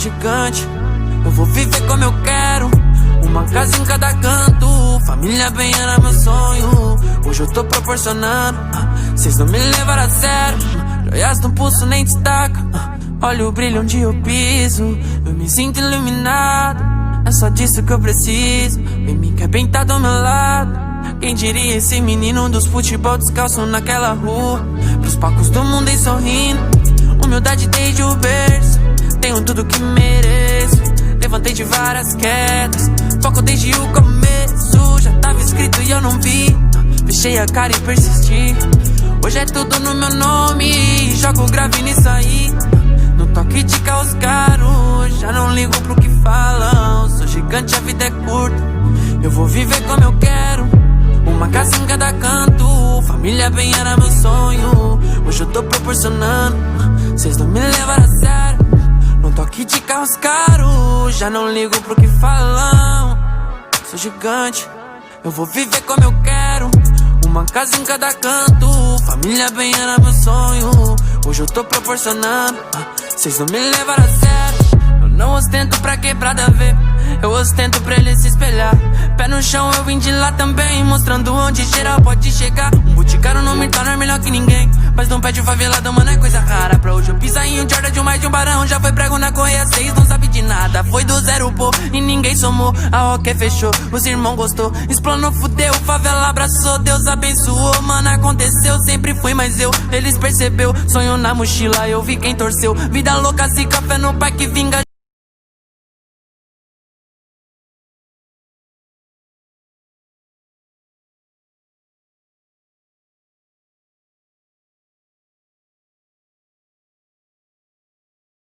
gigante, eu vou viver como eu quero. Uma casa em cada canto, família bem era meu sonho. Hoje eu tô proporcionando, cês não me levaram a sério. Joias no pulso nem destaca, olha o brilho onde eu piso. Eu me sinto iluminado, é só disso que eu preciso. Vem me quer bem tá do meu lado. Quem diria esse menino dos futebol descalço naquela rua, pros palcos do mundo e sorrindo. Humildade desde o berço, tenho tudo que mereço. Levantei de várias quedas, foco desde o começo. Já tava escrito e eu não vi, fechei a cara e persisti. Hoje é tudo no meu nome, jogo grave nisso aí. No toque de caos caro, já não ligo pro que falam. Sou gigante, a vida é curta, eu vou viver como eu quero. Uma casa em cada canto, família bem era meu sonho. Hoje eu tô proporcionando, cês não me levaram a sério. No toque de carros caros, já não ligo pro que falam. Sou gigante, eu vou viver como eu quero. Uma casa em cada canto, família bem era meu sonho. Hoje eu tô proporcionando, cês não me levaram a sério. Eu não ostento pra quebrada ver, eu ostento pra ele se espelhar. Pé no chão eu vim de lá também, mostrando onde geral pode chegar. Um boticário não me torna melhor que ninguém, mas não pede favelado, mano, é coisa rara. Pra hoje eu pisar em um Jordan de um mais de um barão. Já foi prego na correia 6, não sabe de nada. Foi do zero, pô, e ninguém somou. A roque fechou, os irmãos gostou. Explanou, fudeu, favela abraçou. Deus abençoou, mano, aconteceu. Sempre fui mais eu, eles percebeu. Sonho na mochila, eu vi quem torceu. Vida louca, se café no pai que vinga.